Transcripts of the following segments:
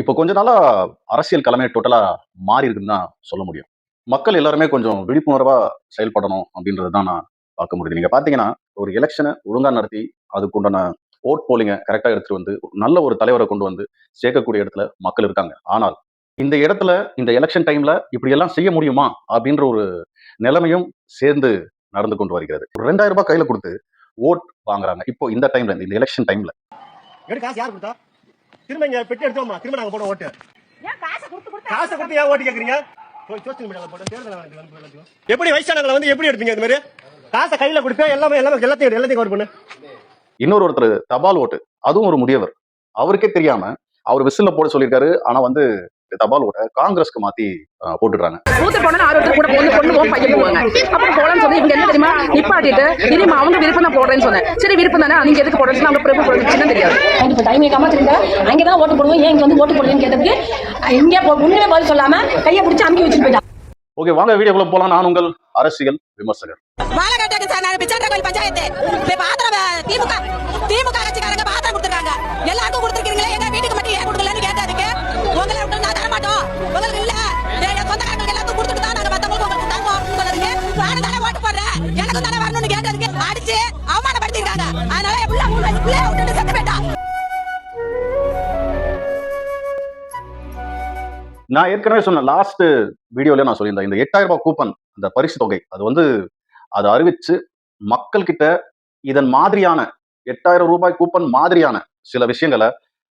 இப்போ கொஞ்ச நாளா அரசியல் களமே டோட்டலா மாறி இருக்குன்னு தான் சொல்ல முடியும். மக்கள் எல்லாருமே கொஞ்சம் விழிப்புணர்வா செயல்படணும் அப்படின்றது தான் நான் பார்க்க முடியுது. நீங்க பார்த்தீங்கன்னா, ஒரு எலக்ஷன ஒழுங்கா நடத்தி, அதுக்குண்டான வோட் போலிங்க கரெக்ட்டா எடுத்துட்டு வந்து, நல்ல ஒரு தலைவர கொண்டு வந்து சேர்க்கக்கூடிய இடத்துல மக்கள் இருக்காங்க. ஆனால், இந்த இடத்துல இந்த எலக்ஷன் டைம்ல இப்படியெல்லாம் செய்ய முடியுமா? அப்படின்ற ஒரு நிலைமையும் சேர்ந்து நடந்து கொண்டு வருகிறது. ஒரு ரூ. 2000 கையில குடுத்து வோட் வாங்குறாங்க. இப்போ இந்த டைம்ல இந்த எலக்ஷன் டைம்ல. காசு யார் கொடுத்தா? திரும்ப இங்க பெட்டி எடுத்தோமா? திரும்ப நாங்க போட ஓட்டு. ஏன் காசு கொடுத்து ஏன் ஓட்டு கேக்குறீங்க? போய் சோசியல் மீடியால போட்டு தேர்தல் எப்படி வயசானவங்களை வந்து எப்படி எடுப்பீங்க இந்த மாதிரி? காசை கையில கொடுப்ப எல்லாத்தையும் கவர் பண்ணு. ஒருத்தர் தபால் ஓட்டு, அதுவும் ஒரு முதியவர். அவருக்கே தெரியாம அவர் விசில்ல போட சொல்லியிருக்காரு. ஆனா வந்து தபால் ஓட்ட காங்கிரஸ்க்கு மாத்தி போட்டுறாங்க. கூட பையன் போவாங்க. அப்புறம் போலன்னு சொல்லி இவங்க என்ன தெரியுமா நிப்பாட்டிட்டு இனிமே அவங்க விருப்பம் தான் போடுறேன்னு சொன்னேன். சரி விருப்பம் தானே, நீங்க எதுக்கு போடுறேன்னு அவங்க பிரபு போடுறதுன்னு தெரியாது. இப்போ டைம் கேட்காம திரும்ப அங்கதான் ஓட்டு போடுவோம், ஏன் இங்க வந்து ஓட்டு போடுறேன்னு கேட்டதுக்கு இங்கே ஒண்ணுமே பதில் சொல்லாம கையை பிடிச்சி அமுக்கி வச்சுட்டு போயிட்டான். ஓகே, வாங்க வீடியோக்குள்ள போலாம். நான் உங்கள் அரசியல் விமர்சகர். திமுக கட்சிக்காரங்க பாத்திரம் கொடுத்துருக்காங்க, எல்லாருக்கும் கொடுத்துருக்கீங்களே, எங்க வீட்டுக்கு மட்டும் ஏன் கொடுக்கலன்னு கேட்டதுக்கு உங்களை விட்டு நான் தர மாட்டோம், உங்களுக்கு இல்ல சொந்தக்காரங்களுக்கு எல்லாத்துக்கும் கொடுத்துட்டு தான் நாங்க மத்தவங்களுக்கு உங்களுக்கு தருவோம் அப்படின்னு சொன்னதுக்கு நானும் தானே ஓட்டு போடுறேன், எனக்கும் தானே வரணும்னு கேட்டதுக்கு அடிச்சு அவமானப்படுத்திருக்காங்க. அதனால புள்ள 3 வயசு பிள்ளைய விட்டுட்டு செத்து போயிட்டான். நான் ஏற்கனவே சொன்ன லாஸ்ட் வீடியோல நான் சொல்லியிருந்தேன், இந்த 8000 கூப்பன் அந்த பரிசு தொகை அது வந்து அதை அறிவிச்சு மக்கள் கிட்ட இதன் மாதிரியான 8000 கூப்பன் மாதிரியான சில விஷயங்களை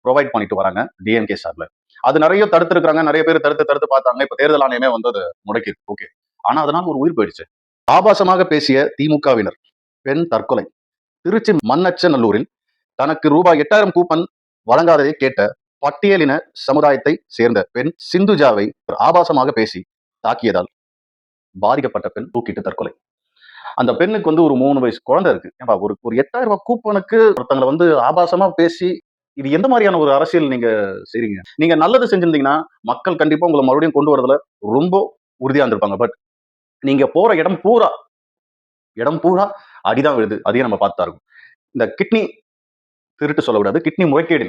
ப்ரொவைட் பண்ணிட்டு வராங்க டிஎம்கே சார்ல. அது நிறைய தடுத்திருக்காங்க, நிறைய பேர் தடுத்து பார்த்தாங்க. இப்ப தேர்தல் ஆணையமே வந்து அது முடக்கிருக்கு. ஓகே, ஆனா அதனால ஒரு உயிர் போயிடுச்சு. ஆபாசமாக பேசிய திமுகவினர் பெண் தற்கொலை. திருச்சி மண்ணச்சநல்லூரில் தனக்கு ரூபாய் 8000 கூப்பன் வழங்காததை கேட்ட பட்டியலின சமுதாயத்தை சேர்ந்த பெண் சிந்துஜாவை ஆபாசமாக பேசி தாக்கியதால் பாதிக்கப்பட்ட பெண் தூக்கிட்டு தற்கொலை. அந்த பெண்ணுக்கு வந்து ஒரு 3 வயசு குழந்தை இருக்கு. ஒரு 8000 கூப்பனுக்கு ஒருத்தங்களை வந்து ஆபாசமா பேசி, இது எந்த மாதிரியான ஒரு அரசியல் நீங்க செய்றீங்க? நீங்க நல்லது செஞ்சிருந்தீங்கன்னா மக்கள் கண்டிப்பா உங்களை மறுபடியும் கொண்டு வரதுல ரொம்ப உறுதியா இருந்திருப்பாங்க. பட் நீங்க போற இடம் பூரா அடிதான் விழுது. அதையும் நம்ம பார்த்தா இருக்கும். இந்த கிட்னி திருட்டு சொல்லக்கூடாது, கிட்னி முறைகேடு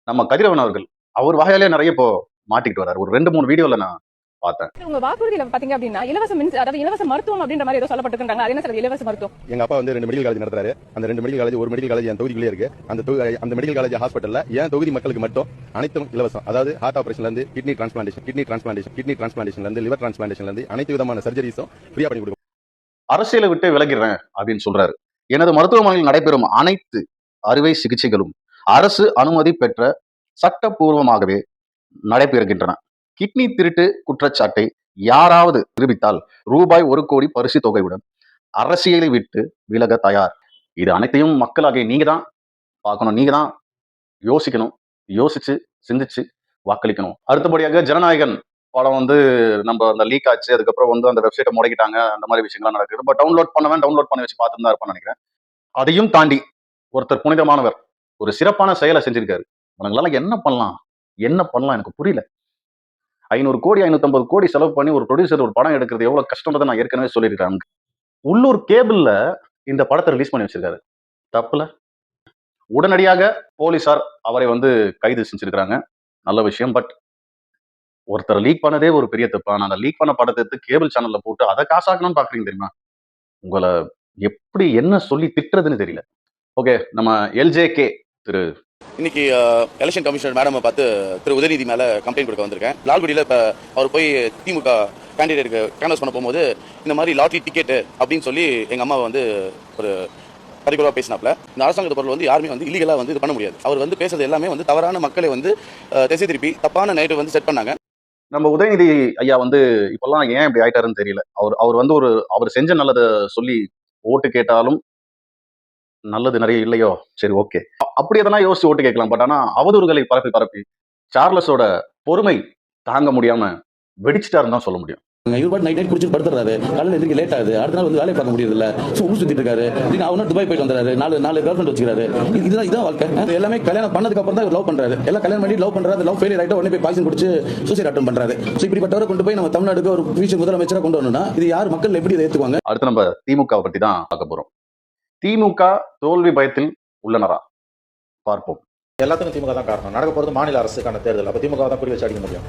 நம்ம கதிரவன் அவர்கள் அவர் வகையிலே நிறைய இப்போ மாட்டிக்கிட்டு வர்றாரு. ஒரு 2-3 வீடியோல நான் பார்த்தேன். உங்க வாக்குறுதியில பாத்தீங்க அப்படின்னா இலவச மருத்துவம் அப்படின்ற மாதிரி ஏதோ சொல்லப்பட்டிருக்காங்க. அது என்ன சார் இலவச மருத்துவம்? எங்க அப்பா வந்து 2 மெடிக்கல் காலேஜ் நடத்துறாரு. அந்த 2 மெடிக்கல் காலேஜ், ஒரு மெடிக்கல் காலேஜ் என் தொகுதிக்குள்ளே இருக்கு. அந்த மெடிக்கல் காலேஜ் ஹாஸ்பிட்டல்ல என் தொகுதி மக்களுக்கு மட்டும் அனைத்தும் இலவசம். அதாவது ஹார்ட் ஆபரேஷன்ல இருந்து கிட்னி டிரான்ஸ்பிளான்டேஷன்ல இருந்து லிவர் டிரான்ஸ்பிளான்டேஷன்ல இருந்து அனைத்து விதமான சர்ஜரிஸும் ஃப்ரீயா பண்ணி கொடுக்கும். அரசியலை விட்டு விலகிறேன் அப்படின்னு சொல்றாரு. எனது மருத்துவமனையில் நடைபெறும் அனைத்து அறுவை சிகிச்சைகளும் அரசு அனுமதி பெற்ற சட்டப்பூர்வமாகவே நடைபெறுகின்றன. கிட்னி திருட்டு குற்றச்சாட்டை யாராவது நிரூபித்தால் ரூபாய் 1 கோடி பரிசு தொகையுடன் அரசியலை விட்டு விலக தயார். இது அனைத்தையும் மக்களாகிய நீங்க தான் பார்க்கணும், நீங்க தான் யோசிக்கணும், யோசிச்சு சிந்திச்சு வாக்களிக்கணும். அடுத்தபடியாக ஜனநாயகன் படம் வந்து நம்ம அந்த லீக் ஆச்சு, அதுக்கப்புறம் வந்து அந்த வெப்சைட்டை முடக்கிட்டாங்க, அந்த மாதிரி விஷயங்கள்லாம் நடக்குது. இப்போ டவுன்லோட் பண்ணி வச்சு பார்த்துட்டு தான் இருப்பான்னு நினைக்கிறேன். அதையும் தாண்டி ஒருத்தர் புனிதமானவர் ஒரு சிறப்பான செயலை செஞ்சிருக்காரு. உங்களால என்ன பண்ணலாம் எனக்கு புரியல. 500 கோடி 550 கோடி செலவு பண்ணி ஒரு ப்ரொடியூசர் ஒரு படம் எடுக்கிறது எவ்வளவு கஷ்டம்ன்றதை நான் ஏற்கனவே சொல்லியிருக்கேன். உள்ளூர் கேபிள்ல இந்த படத்தை ரிலீஸ் பண்ணி வச்சிருக்காரு. தப்புல உடனடியாக போலீசார் அவரை வந்து கைது செஞ்சிருக்காங்க. நல்ல விஷயம். பட் ஒருத்தர் லீக் பண்ணதே ஒரு பெரிய தப்பு. ஆனா அந்த லீக் பண்ண படத்தை எடுத்து கேபிள் சேனல்ல போட்டு அதை காசாக்கணும்னு பாக்குறீங்க தெரியுமா? உங்களை எப்படி என்ன சொல்லி திட்டுறதுன்னு தெரியல. ஓகே, நம்ம எல்ஜேகே திரு இன்னைக்கு எலெக்ஷன் கமிஷனர் மேடம் பார்த்து திரு உதயநிதி மேல கம்ப்ளைண்ட் கொடுக்க வந்திருக்கேன். லால்குடியில் இப்போ அவர் போய் திமுக கேண்டிடேட்டுக்கு கேன்வஸ் பண்ண போகும்போது இந்த மாதிரி லாட்டரி டிக்கெட் அப்படின்னு சொல்லி எங்க அம்மாவை வந்து ஒரு பர்டிகுலராக பேசினாப்ல. இந்த அரசாங்கத்து பொருள் வந்து யாருமே வந்து இல்லீகலாக வந்து இது பண்ண முடியாது. அவர் வந்து பேசுறது எல்லாமே வந்து தவறான மக்களை வந்து திசை திருப்பி தப்பான நைட்டு வந்து செட் பண்ணாங்க. நம்ம உதயநிதி ஐயா வந்து இப்பெல்லாம் ஏன் இப்படி ஆயிட்டாருன்னு தெரியல. அவர் வந்து அவர் செஞ்ச நல்லதை சொல்லி ஓட்டு கேட்டாலும் நல்லது நிறைய இல்லையோ, சரி ஓகே, அப்படி எதனா யோசிச்சு ஓட்டு கேட்கலாம். பட் ஆனா அவதூறுகளை பரப்பி சார்லஸோட பொறுமை தாங்க முடியாம வெடிச்சிட்டாருன்னு தான் சொல்ல முடியும். நைட் குடிச்சு படுத்துறாரு, காலையில் எதிர்க்கு லேட் ஆகுது, அடுத்த நாள் வந்து வேலையை பார்க்க முடியாது இல்ல, ஊர் சுத்திட்டு இருக்காரு. அவனும் துபாய் போயிட்டு வந்தாரு, நாலு கேர்ள் ஃப்ரெண்ட் வச்சுக்கிறாரு. இதுதான் வாழ்க்கை. எல்லாமே கல்யாணம் பண்ணதுக்கு அப்புறம் தான் லவ் பண்றாரு. எல்லாம் கல்யாணம் பண்ணி லவ் பண்றாரு, லவ் ஃபெயிலியர் ஆயிட்டு உடனே போய் பாய்சன் குடிச்சு சூசைட் அட்டன் பண்றாரு. இப்படிப்பட்டவரை கொண்டு போய் நம்ம தமிழ்நாடுக்கு ஒரு ஃபியூச்சர் முதலமைச்சரா கொண்டு வரணும்னா இது யார் மக்கள் எப்படி இதை ஏத்துக்குவாங்க? அடுத்து நம்ம திமுக பத்தி தான் பார்க்க போறோம். திமுக தோல்வி பயத்தில் உள்ளனரா? பார்ப்போம். எல்லாத்துக்கும் திமுக தான் காரணம். நடக்க போறது மாநில அரசுக்கான தேர்தல். அப்ப திமுக தான் குறி வச்சு அடிக்க முடியும்.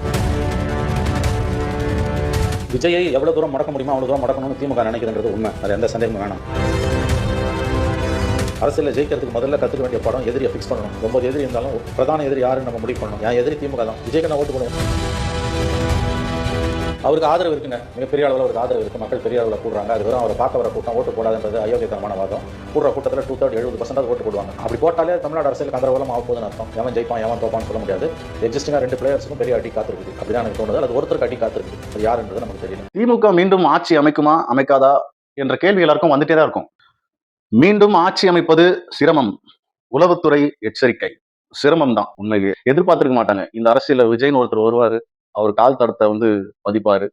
விஜயை எவ்வளவு தூரம் முடக்க முடியுமோ அவ்வளவு தூரம் முடக்கணும்னு திமுக நினைக்குதுன்றது உண்மை. அது எந்த சந்தேகமும் வேணாம். அரசியல் ஜெயிக்கிறதுக்கு முதல்ல கத்துக்க வேண்டிய படம் எதிரியை ஃபிக்ஸ் பண்ணணும். 9 எதிரி இருந்தாலும் பிரதான எதிரி யாருன்னு நம்ம முடிவு பண்ணணும். என் எதிரி திமுக தான். விஜய்க்கு நான் ஓட்டு போடுவேன். அவருக்கு ஆதரவு இருக்குங்க. மிகப்பெரிய அளவில் அவருக்கு ஆதரவு இருக்கு. மக்கள் பெரிய அளவில் கூடுறாங்க. அது வெறும் அவரை பார்க்க வர கூட்டம் ஓட்டு போடாதுன்றது அயோக்கியத்தனமான வாதம். கூடுற கூட்டத்தில் 2/3 70% ஓட்டு போடுவாங்க. அப்படி போட்டாலே தமிழ்நாடு அரசியல் கந்தரவலம் ஆக போகுதுன்னு அர்த்தம். எவன் ஜெயிப்பான் எவன் தோப்பான்னு சொல்ல முடியாது. எக்ஸிஸ்டிங்காக 2 பிளேயர்ஸுக்கும் பெரிய அடி காத்திருக்குது. அப்படிதான் எனக்கு தோணுது. அது ஒருத்தருக்கு அடி காத்திருக்கு. அது யாருன்றது நமக்கு தெரியல. திமுக மீண்டும் ஆட்சி அமைக்குமா அமைக்காதா என்ற கேள்வி எல்லாருக்கும் வந்துட்டே தான் இருக்கும். மீண்டும் ஆட்சி அமைப்பது சிரமம். உளவுத்துறை எச்சரிக்கை. சிரமம் தான். உண்மையிலேயே எதிர்பார்த்திருக்க மாட்டாங்க. இந்த அரசியல விஜய்னு ஒருத்தர் வருவாரு, அவர் கால் தடத்தை வந்து பதிப்பாரு.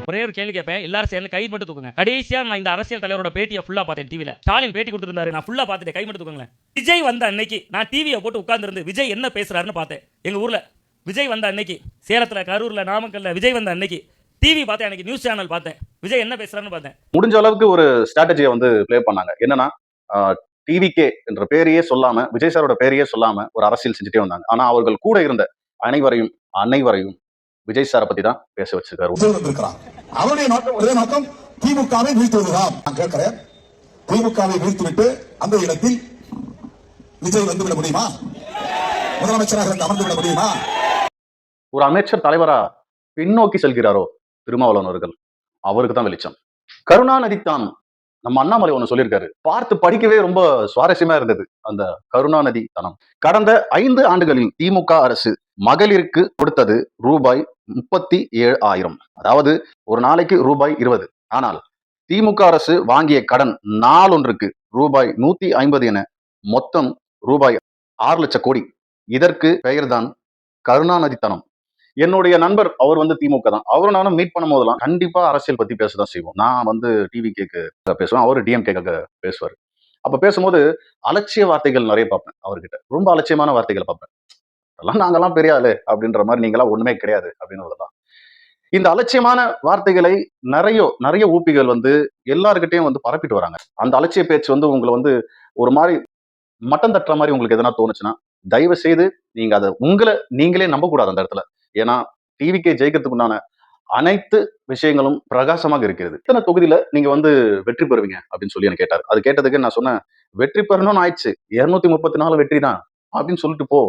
ஒரே ஒரு கேள்வி கேட்பேன், எல்லாரும் சேர்ந்து கை மட்டும் தூக்குங்க. கடைசியா நான் இந்த அரசியல் தலைவரோட பேட்டியை ஃபுல்லா பார்த்தேன் டிவில. ஸ்டாலின் பேட்டி கொடுத்திருந்தாரு, நான் ஃபுல்லா பார்த்துட்டேன். கை மட்டும் தூக்குங்களேன். விஜய் வந்த அன்னைக்கு நான் டிவியை போட்டு உட்கார்ந்திருந்து விஜய் என்ன பேசுறாருன்னு பார்த்தேன். எங்க ஊர்ல விஜய் வந்த அன்னைக்கு, சேலத்துல, கரூர்ல, நாமக்கல்ல விஜய் வந்த அன்னைக்கு டிவி பார்த்தேன். அன்னைக்கு நியூஸ் சேனல் பார்த்தேன். விஜய் என்ன பேசுறாருன்னு பார்த்தேன். முடிஞ்ச அளவுக்கு ஒரு ஸ்ட்ராட்டஜியை வந்து ப்ளே பண்ணாங்க. என்னன்னா டிவிகே என்ற பேரையே சொல்லாம, விஜய் சாரோட பேரையே சொல்லாம ஒரு அரசியல் செஞ்சுட்டே வந்தாங்க. ஆனா அவர்கள் கூட இருந்த அனைவரையும் விஜய் சாரை பத்தி தான் பேச வச்சிருக்காரு. அவருடைய நோக்கம், ஒரே நோக்கம் திமுகவை வீழ்த்துவதுதான். நான் கேட்கிறேன், திமுகவை வீழ்த்துவிட்டு அந்த இடத்தில் விஜய் வந்துவிட முடியுமா? முதலமைச்சராக அமர்ந்து விட முடியுமா? ஒரு அமைச்சர் தலைவரா பின்னோக்கி செல்கிறாரோ திருமாவளவன் அவர்கள், அவருக்கு தான் வெளிச்சம். கருணாநிதித்தான். நம்ம அண்ணாமலை ஒண்ணு சொல்லியிருக்காரு, பார்த்து படிக்கவே ரொம்ப சுவாரஸ்யமா இருந்தது அந்த கருணாநிதி தனம். கடந்த 5 ஆண்டுகளில் திமுக அரசு மகளிருக்கு கொடுத்தது ரூபாய் 37,000. அதாவது ஒரு நாளைக்கு ரூபாய் 20. ஆனால் திமுக அரசு வாங்கிய கடன் நாளொன்றுக்கு ரூபாய் 150 என மொத்தம் ரூபாய் 6 லட்சம் கோடி. இதற்கு பெயர்தான் கருணாநிதித்தனம். என்னுடைய நண்பர் அவர் வந்து திமுக தான். அவரும் நானும் மீட் பண்ணும் போதெல்லாம் கண்டிப்பா அரசியல் பத்தி பேசதான் செய்வோம். நான் வந்து டிவிகேக்கு பேசுவேன், அவரு டிஎம்கேக்கு பேசுவார். அப்ப பேசும்போது அலட்சிய வார்த்தைகள் நிறைய பார்ப்பேன் அவர்கிட்ட. ரொம்ப அலட்சியமான வார்த்தைகள் பார்ப்பேன். அதெல்லாம் நாங்கெல்லாம் பெரிய ஆளு அப்படின்ற மாதிரி, நீங்களாம் ஒண்ணுமே கிடையாது அப்படின்னு. இந்த அலட்சியமான வார்த்தைகளை நிறைய ஊப்பிகள் வந்து எல்லாருக்கிட்டையும் வந்து பரப்பிட்டு வராங்க. அந்த அலட்சிய பேச்சு வந்து உங்களை வந்து ஒரு மாதிரி மட்டம் தட்டுற மாதிரி உங்களுக்கு எதனா தோணுச்சுன்னா தயவு செய்து நீங்க அதை நீங்களே நம்ப கூடாது அந்த இடத்துல. ஏன்னா டிவிக்கே ஜெயிக்கிறதுக்கு உண்டான அனைத்து விஷயங்களும் பிரகாசமாக இருக்கிறது. இத்தனை தொகுதியில நீங்க வந்து வெற்றி பெறுவீங்க அப்படின்னு சொல்லி எனக்கு கேட்டார். அது கேட்டதுக்கு நான் சொன்னேன், வெற்றி பெறணும்னு ஆயிடுச்சு, 234 வெற்றி தான் அப்படின்னு சொல்லிட்டு போ.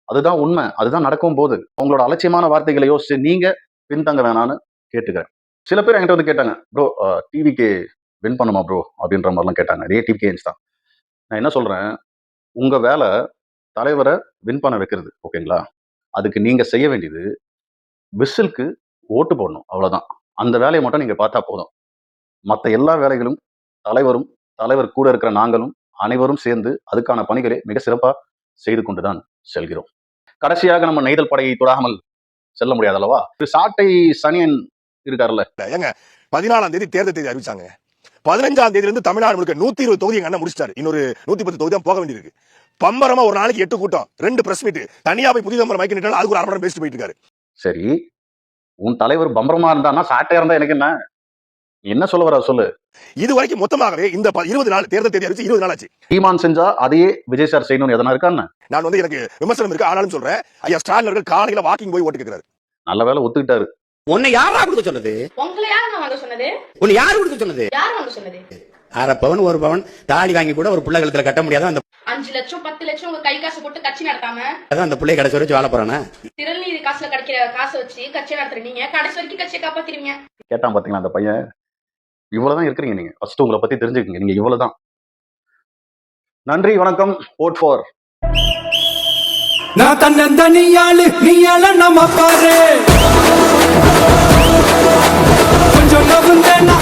அதுதான் உண்மை, அதுதான் நடக்கும் போது. உங்களோட அலட்சியமான வார்த்தைகளை யோசிச்சு நீங்க பின்தங்க வேணான்னு கேட்டுக்கிறேன். சில பேர் என்கிட்ட வந்து கேட்டாங்க, ப்ரோ டிவிக்கே வின் பண்ணுமா ப்ரோ அப்படின்ற மாதிரிலாம் கேட்டாங்க. அதே டிவிகே தான். நான் என்ன சொல்றேன், உங்க வேலை தலைவரை வின் பண்ண வைக்கிறது, ஓகேங்களா? அதுக்கு நீங்க செய்ய வேண்டியது விசிலுக்கு ஓட்டு போடணும், அவ்வளவுதான். அந்த வேலையை மட்டும் நீங்க பார்த்தா போதும். மற்ற எல்லா வேலைகளும் தலைவர் கூட இருக்கிற நாங்களும் அனைவரும் சேர்ந்து அதுக்கான பணிகளை மிக சிறப்பா செய்து கொண்டுதான் செல்கிறோம். கடைசியாக நம்ம நெய்தல் படையை தொடாமல் செல்ல முடியாது அல்லவா? சாட்டை சனியன் இருக்காருல்ல, ஏங்க 14ஆம் தேதி தேர்தல் தேதி அறிவிச்சாங்க. 15ஆம் தேதியில இருந்து தமிழ்நாடு முழுக்க 120 தொகுதி எங்க அண்ணன் முடிச்சிட்டாரு. இன்னொரு 110 தொகுதி தான் போக வேண்டியிருக்கு. பம்பரமா ஒரு நாளைக்கு 8 கூட்டம், 2 பிரஸ் மீட், தனியா போய் புதிய மைக் நிட்டாலும் அதுக்கு ஒரு 1/2 மணி நேரம் பேசிட்டு போயிட்டு இருக்காரு. சரி, உன் தலைவர் பம்பரமா இருந்தான்னா சாட்டையா இருந்தா எனக்கு என்ன சொல்ல வர சொல்லு. இது வரைக்கும் மொத்தமாகவே இந்த 20 நாள் தேர்தல் தேதி அறிவிச்சு 20 நாள் ஆச்சு. ஈமான் செஞ்சா அதையே விஜய் சார் செய்யணும்னு எதனா இருக்கான்னு நான் வந்து எனக்கு விமர்சனம் இருக்கு. ஆனாலும் சொல்றேன், ஐயா ஸ்டாலின் அவர்கள் காலையில வாக்கிங் போய் ஓட்டு கேட்கிறாரு. நல்ல வேலை ஒத்துக்கிட்டாரு. உன்னை யாரா கொடுக்க சொன்னது? உங்களை யாரு வாங்க சொன்னது? உன்னை யாரு கொடுக்க சொன்னது? யாரு வாங்க சொன்னது? 1/2 பவுன் 1 பவுன் தாலி வாங்கி கூட ஒரு புள்ள கழுத்துல கட்ட முடியாத அந்த 5 லட்சம் 10 லட்சம் உங்க கை காசு போட்டு கட்சி நடத்தாம அதான் அந்த பிள்ளைய கடைசி வரைக்கும் வாழ போறானே. திரள்நீதி காசுல கிடைக்கிற காசை வச்சு கட்சி நடத்துறீங்க, கடைசி வரைக்கும் கட்சியை காப்பாத்துறீங்க. கேட்டான் பாத்தீங்களா அந்த பையன்? இவ்வளவுதான் இருக்கிறீங்க நீங்க. ஃபர்ஸ்ட் உங்களை பத்தி தெரிஞ்சுக்கங்க. நீங்க இவ்வளவுதான். நன்றி, வணக்கம். vote for. நான் தன்னந்தனியாளு, நீயால நம்ம பாரு கொஞ்சம் நவுந்தேனா